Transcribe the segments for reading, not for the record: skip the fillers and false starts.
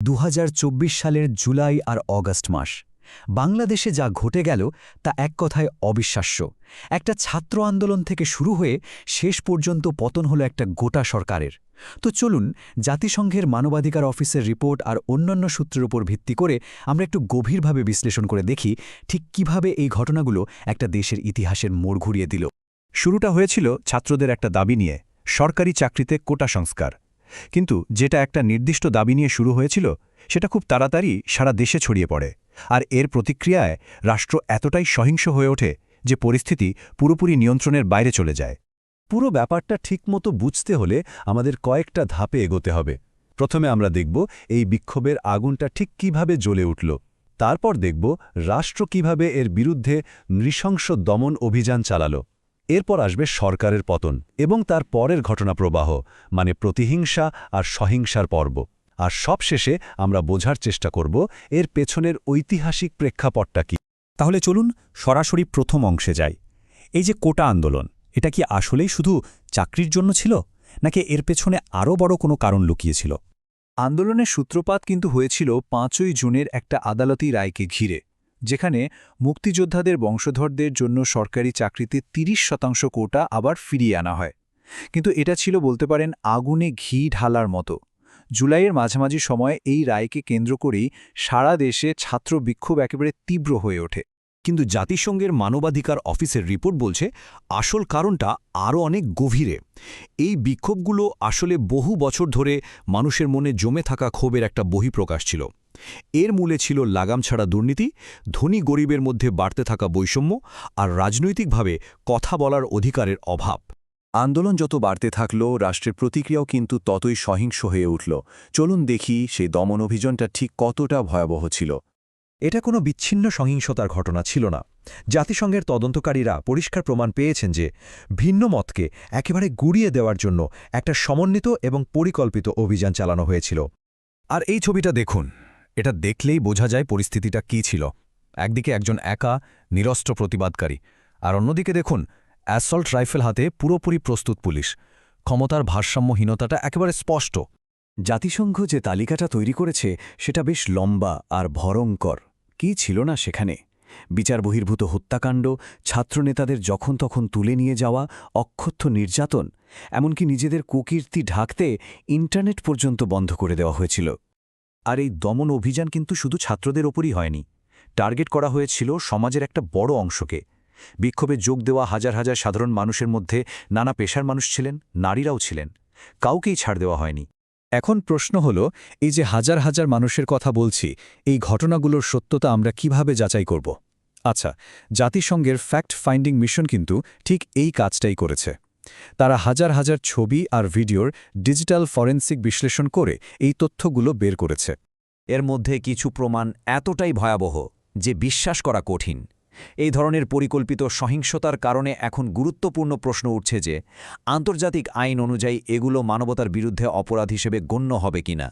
২০২৪ সালের জুলাই আর অগাস্ট মাস বাংলাদেশে যা ঘটে গেল তা এক কথায় অবিশ্বাস্য। একটা ছাত্র আন্দোলন থেকে শুরু হয়ে শেষ পর্যন্ত পতন হলো একটা গোটা সরকারের। তো চলুন জাতিসংঘের মানবাধিকার অফিসের রিপোর্ট আর অন্যান্য সূত্রের উপর ভিত্তি করে আমরা একটু গভীরভাবে বিশ্লেষণ করে দেখি ঠিক কিভাবে এই ঘটনাগুলো একটা দেশের ইতিহাসের মোড় ঘুরিয়ে দিল। শুরুটা হয়েছিল ছাত্রদের একটা দাবি নিয়ে, সরকারি চাকরিতে কোটা সংস্কার। কিন্তু যেটা একটা নির্দিষ্ট দাবি নিয়ে শুরু হয়েছিল সেটা খুব তাড়াতাড়ি সারা দেশে ছড়িয়ে পড়ে, আর এর প্রতিক্রিয়ায় রাষ্ট্র এতটাই সহিংস হয়ে ওঠে যে পরিস্থিতি পুরোপুরি নিয়ন্ত্রণের বাইরে চলে যায়। পুরো ব্যাপারটা ঠিকমতো বুঝতে হলে আমাদের কয়েকটা ধাপে এগোতে হবে। প্রথমে আমরা দেখব এই বিক্ষোভের আগুনটা ঠিক কিভাবে জ্বলে উঠল। তারপর দেখব রাষ্ট্র কিভাবে এর বিরুদ্ধে নৃশংস দমন অভিযান চালালো। এরপর আসবে সরকারের পতন এবং তার পরের ঘটনাপ্রবাহ, মানে প্রতিহিংসা আর সহিংসার পর্ব। আর সবশেষে আমরা বোঝার চেষ্টা করব এর পেছনের ঐতিহাসিক প্রেক্ষাপটটা কি। তাহলে চলুন সরাসরি প্রথম অংশে যাই। এই যে কোটা আন্দোলন, এটা কি আসলেই শুধু চাকরির জন্য ছিল, নাকি এর পেছনে আরও বড় কোনো কারণ লুকিয়েছিল? আন্দোলনের সূত্রপাত কিন্তু হয়েছিল ৫ই জুনের একটা আদালতি রায়কে ঘিরে, যেখানে মুক্তিযোদ্ধাদের বংশধরদের জন্য সরকারি চাকরিতে ৩০% কোটা আবার ফিরিয়ে আনা হয়। কিন্তু এটা ছিল বলতে পারেন আগুনে ঘি ঢালার মতো। জুলাইয়ের মাঝামাঝি সময়ে এই রায়কে কেন্দ্র করেই সারা দেশে ছাত্র বিক্ষোভ একেবারে তীব্র হয়ে ওঠে। কিন্তু জাতিসংঘের মানবাধিকার অফিসের রিপোর্ট বলছে আসল কারণটা আরও অনেক গভীরে। এই বিক্ষোভগুলো আসলে বহু বছর ধরে মানুষের মনে জমে থাকা ক্ষোভের একটা বহিঃপ্রকাশ ছিল। এর মূলে ছিল লাগাম ছাড়া দুর্নীতি, ধনী গরিবের মধ্যে বাড়তে থাকা বৈষম্য আর রাজনৈতিকভাবে কথা বলার অধিকারের অভাব। আন্দোলন যত বাড়তে থাকল, রাষ্ট্রের প্রতিক্রিয়াও কিন্তু ততই সহিংস হয়ে উঠল। চলুন দেখি সেই দমন অভিযানটা ঠিক কতটা ভয়াবহ ছিল। এটা কোনো বিচ্ছিন্ন সহিংসতার ঘটনা ছিল না। জাতিসংঘের তদন্তকারীরা পরিষ্কার প্রমাণ পেয়েছেন যে ভিন্ন মতকে একেবারে গুড়িয়ে দেওয়ার জন্য একটা সমন্বিত এবং পরিকল্পিত অভিযান চালানো হয়েছিল। আর এই ছবিটা দেখুন, এটা দেখলেই বোঝা যায় পরিস্থিতিটা কী ছিল। একদিকে একজন একা নিরস্ত্র প্রতিবাদকারী, আর অন্যদিকে দেখুন অ্যাসল্ট রাইফেল হাতে পুরোপুরি প্রস্তুত পুলিশ। ক্ষমতার ভারসাম্যহীনতাটা একেবারে স্পষ্ট। জাতিসংঘ যে তালিকাটা তৈরি করেছে সেটা বেশ লম্বা আর ভয়ঙ্কর। কি ছিল না সেখানে? বিচার বহির্ভূত হত্যাকাণ্ড, ছাত্রনেতাদের যখন তখন তুলে নিয়ে যাওয়া, অক্ষথ্য নির্যাতন, এমনকি নিজেদের কুকীর্তি ঢাকতে ইন্টারনেট পর্যন্ত বন্ধ করে দেওয়া হয়েছিল। আর এই দমন অভিযান কিন্তু শুধু ছাত্রদের ওপরই হয়নি। টার্গেট করা হয়েছিল সমাজের একটা বড় অংশকে। বিক্ষোভে যোগ দেওয়া হাজার হাজার সাধারণ মানুষের মধ্যে নানা পেশার মানুষ ছিলেন, নারীরাও ছিলেন। কাউকেই ছাড় দেওয়া হয়নি। এখন প্রশ্ন হল, এই যে হাজার হাজার মানুষের কথা বলছি, এই ঘটনাগুলোর সত্যতা আমরা কিভাবে যাচাই করব? আচ্ছা, জাতিসংঘের ফ্যাক্ট ফাইন্ডিং মিশন কিন্তু ঠিক এই কাজটাই করেছে। তারা হাজার হাজার ছবি আর ভিডিওর ডিজিটাল ফরেনসিক বিশ্লেষণ করে এই তথ্যগুলো বের করেছে। এর মধ্যে কিছু প্রমাণ এতটাই ভয়াবহ যে বিশ্বাস করা কঠিন। এই ধরনের পরিকল্পিত সহিংসতার কারণে এখন গুরুত্বপূর্ণ প্রশ্ন উঠছে যে আন্তর্জাতিক আইন অনুযায়ী এগুলো মানবতার বিরুদ্ধে অপরাধ হিসেবে গণ্য হবে কিনা।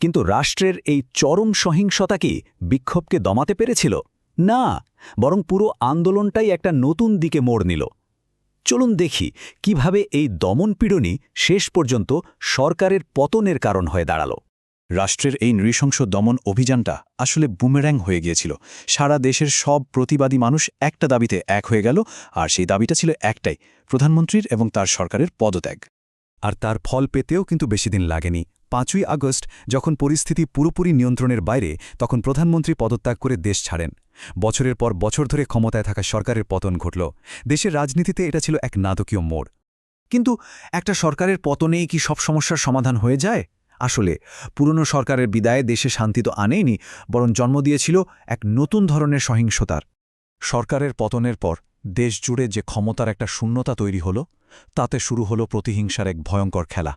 কিন্তু রাষ্ট্রের এই চরম সহিংসতা কি বিক্ষোভকে দমাতে পেরেছিল? না, বরং পুরো আন্দোলনটাই একটা নতুন দিকে মোড় নিল। চলুন দেখি কিভাবে এই দমনপীড়নই শেষ পর্যন্ত সরকারের পতনের কারণ হয়ে দাঁড়াল। রাষ্ট্রের এই নৃশংস দমন অভিযানটা আসলে বুমেরাং হয়ে গিয়েছিল। সারা দেশের সব প্রতিবাদী মানুষ একটা দাবিতে এক হয়ে গেল, আর সেই দাবিটা ছিল একটাই, প্রধানমন্ত্রীর এবং তার সরকারের পদত্যাগ। আর তার ফল পেতেও কিন্তু বেশি দিন লাগেনি। ৫ই আগস্ট যখন পরিস্থিতি পুরোপুরি নিয়ন্ত্রণের বাইরে, তখন প্রধানমন্ত্রী পদত্যাগ করে দেশ ছাড়েন। বছরের পর বছর ধরে ক্ষমতায় থাকা সরকারের পতন ঘটল। দেশের রাজনীতিতে এটা ছিল এক নাটকীয় মোড়। কিন্তু একটা সরকারের পতনেই কি সব সমস্যার সমাধান হয়ে যায়? আসলে পুরনো সরকারের বিদায়ে দেশে শান্তি তো আনেইনি, বরং জন্ম দিয়েছিল এক নতুন ধরনের সহিংসতার। সরকারের পতনের পর দেশ জুড়ে যে ক্ষমতার একটা শূন্যতা তৈরি হল, তাতে শুরু হল প্রতিহিংসার এক ভয়ঙ্কর খেলা।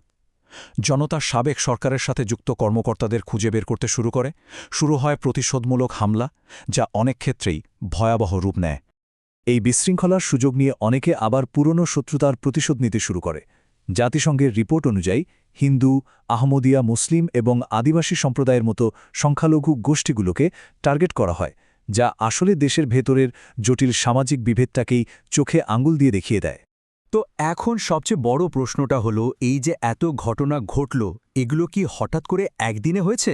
জনতা সাবেক সরকারের সাথে যুক্ত কর্মকর্তাদের খুঁজে বের করতে শুরু করে। শুরু হয় প্রতিশোধমূলক হামলা, যা অনেক ক্ষেত্রেই ভয়াবহ রূপ নেয়। এই বিশৃঙ্খলার সুযোগ নিয়ে অনেকে আবার পুরনো শত্রুতার প্রতিশোধ নিতে শুরু করে। জাতিসংঘের রিপোর্ট অনুযায়ী হিন্দু, আহমদিয়া, মুসলিম এবং আদিবাসী সম্প্রদায়ের মতো সংখ্যালঘু গোষ্ঠীগুলোকে টার্গেট করা হয়, যা আসলে দেশের ভেতরের জটিল সামাজিক বিভেদটাকেই চোখে আঙুল দিয়ে দেখিয়ে দেয়। তো এখন সবচেয়ে বড় প্রশ্নটা হলো, এই যে এত ঘটনা ঘটল, এগুলো কি হঠাৎ করে একদিনে হয়েছে,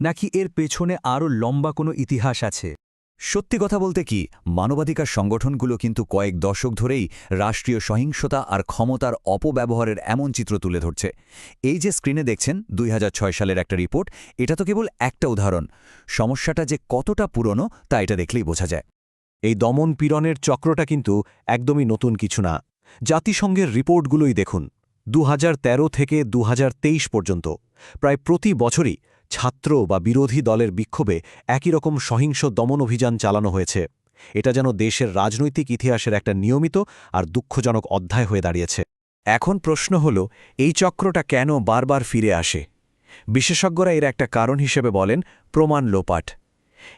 নাকি এর পেছনে আরও লম্বা কোনো ইতিহাস আছে? সত্যি কথা বলতে কি, মানবাধিকার সংগঠনগুলো কিন্তু কয়েক দশক ধরেই রাষ্ট্রীয় সহিংসতা আর ক্ষমতার অপব্যবহারের এমন চিত্র তুলে ধরছে। এই যে স্ক্রিনে দেখছেন 2006 সালের একটা রিপোর্ট, এটা তো কেবল একটা উদাহরণ। সমস্যাটা যে কতটা পুরনো তা এটা দেখলেই বোঝা যায়। এই দমন পীড়নের চক্রটা কিন্তু একদমই নতুন কিছু না। জাতিসংঘের রিপোর্টগুলোই দেখুন, 2013 থেকে 2023 পর্যন্ত প্রায় প্রতি বছরই ছাত্র বা বিরোধী দলের বিক্ষোভে একই রকম সহিংস দমন অভিযান চালানো হয়েছে। এটা যেন দেশের রাজনৈতিক ইতিহাসের একটা নিয়মিত আর দুঃখজনক অধ্যায় হয়ে দাঁড়িয়েছে। এখন প্রশ্ন হল, এই চক্রটা কেন বারবার ফিরে আসে? বিশেষজ্ঞরা এর একটা কারণ হিসেবে বলেন প্রমাণ লোপাট।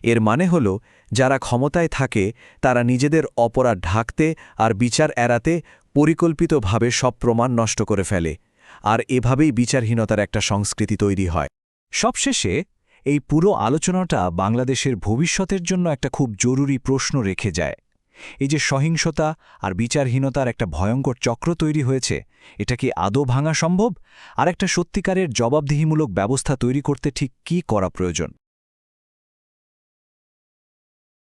এর মানে হল, যারা ক্ষমতায় থাকে তারা নিজেদের অপরাধ ঢাকতে আর বিচার এড়াতে পরিকল্পিতভাবে সব প্রমাণ নষ্ট করে ফেলে, আর এভাবেই বিচারহীনতার একটা সংস্কৃতি তৈরি হয়। সবশেষে এই পুরো আলোচনাটা বাংলাদেশের ভবিষ্যতের জন্য একটা খুব জরুরি প্রশ্ন রেখে যায়। এই যে সহিংসতা আর বিচারহীনতার একটা ভয়ঙ্কর চক্র তৈরি হয়েছে, এটা কি আদৌ ভাঙা সম্ভব? আর একটা সত্যিকারের জবাবদিহিমূলক ব্যবস্থা তৈরি করতে ঠিক কী করা প্রয়োজন?